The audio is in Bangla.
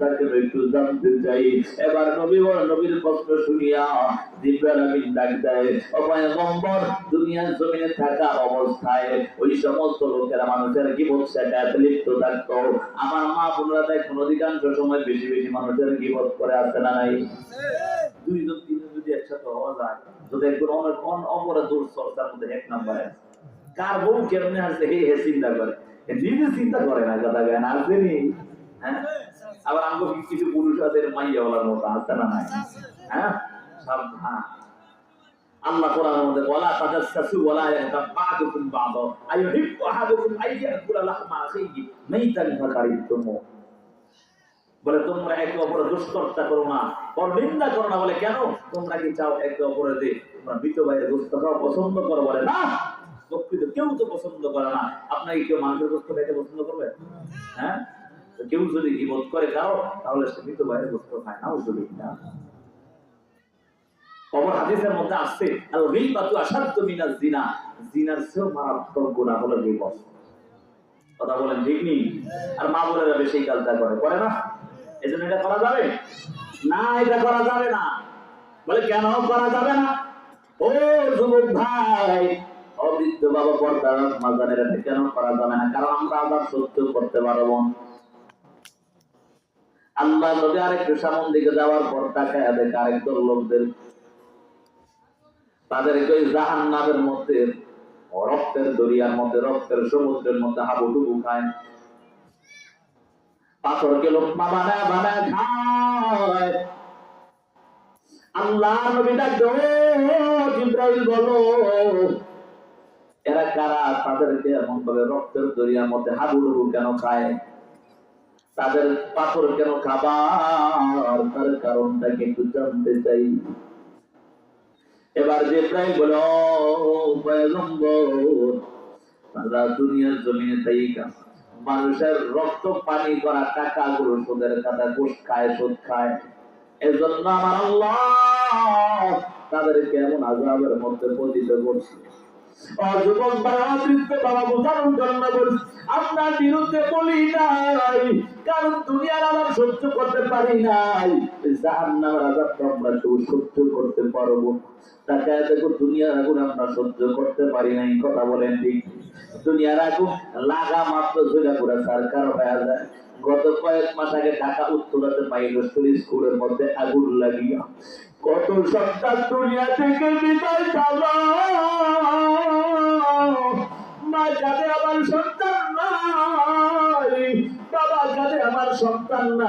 অবস্থা কেন একটু জানতে চাই। এবার নবীর প্রশ্ন শুনিয়া জিবরাইল আমিন ডাক দেয়, ও পয়গম্বর, দুনিয়ার জমিনে থাকা অবস্থায় ওই সমস্ত লোকেরা মানুষের গীবত শেখাতে লিপ্ত থাকতো। আমার মা বোনরা দেখুন অধিকাংশ সময় বেশি বেশি মানুষের গীবত করে আসে না নাই? দুইজন তিনজন যদি একসাথে হওয়া যায়, তো দেখবেন অনেক অপরাধ চর্চার মধ্যে এক নম্বরে কার বউ কেমনে আছে হে চিন্তা করে, নিজে চিন্তা করে না, কথা জ্ঞান আসেনি। হ্যাঁ, আবার আমরা কিছু পুরুষ আছে মাইয়া বলার মতো আসে না নাই? হ্যাঁ, সাবধান। আল্লাহ কোরআনের মধ্যে বলা তাজাসসু ওয়ালা ইয়াতাবাদুকুম বাদ আইয়ুহিব্বু আহাদুকুম আইয়াকুলা লাহমা আখিহি মাইতান ফাকারিতুম, বলে তোমরা একে অপরের দুষ্কর্তা করো না, পরনিন্দা করো না। বলে কেন? তোমরা কি চাও একে অপরের যে তোমরা মৃত ভাইয়ের গোশত খাওয়া পছন্দ করো? বলে না, প্রকৃত কেউ তো পছন্দ করে না। আপনাকে কেউ মানুষের গোশত খাইতে পছন্দ করবে? হ্যাঁ, কেউ যদি গীবত করে কারো, তাহলে সে মৃত ভাইয়ের গোশত খায় না। নাউযুবিল্লাহ। খবর হাদিসের মধ্যে আসছে, আল গীবাতু আশাদ্দু মিনাজ জিনা, জিনার চেয়েও মারাত্মক গুনাহ হলো গীবত। কথা বলেন ঠিক নেই? আর মা বোনেরা বেশি কালটা করে না, এজন্য এটা করা যাবে না, এটা করা যাবে না। বলে কেন করা যাবে না? ও যুবক ভাই, অবৃদ্ধ বাবা, পর্দার মাঝানের, এটা কেন করা যাবে না? কারণ আমরা আবার সহ্য করতে পারবো। আল্লাহ নবী আরেকটু সামন দিকে যাওয়ার পর তাকায় দেখে আরেকদল লোকদের, তাদেরকে ওই জাহান্নামের মধ্যে রক্তের দরিয়ার মধ্যে, রক্তের সমুদ্রের মধ্যে হাবুডুবু খায়, পাথরকে লোকমা বানায় বানায় খায়। আল্লাহ নবী ডাকতে, ও জিবরাইল বলো এরা কারা? তাদেরকে এমন ভাবে রক্তের দরিয়ার মধ্যে হাবুডুবু কেন খায়? তাদের পাথর কেন খাবার? তার কারণটা একটু জানতে চাই। এবার জিবরাইল বলো, পয়গম্বর, তারা দুনিয়ার জমিনে থাইকা মানুষের রক্ত পানি করা টাকাগুলো সুদের খাতা ঘুষ খায়, সুদ খায়। এজন্য আমার আল্লাহ তাদেরকে এমন আযাবের মধ্যে পতিত করছে। যুবক বাবা, বৃদ্ধ বাবা, বোঝানোর জন্য বলছি, আপনার বিরুদ্ধে বলি নাই, কারণ দুনিয়ার আযাব সহ্য করতে পারি নাই, জাহান্নামের আযাবটা আমরা সহ্য করতে পারবো। তাকায় দেখো, দুনিয়ার আগুন আমরা সহ্য করতে পারি নাই। কথা বলেন ঠিক? দুনিয়ার আগুন লাগা মাত্র ঝুলা পুরা সরকার হয়ে যায়। গত কয়েক মাস আগে ঢাকা উত্তরাতে মাইলস্টোরি স্কুলের মধ্যে আগুন লাগিয়া কত সন্তান দুনিয়া থেকে বিদায় গেল। মা কাঁদে, আমার সন্তান নাই, বাবা কাঁদে, আমার সন্তান নাই।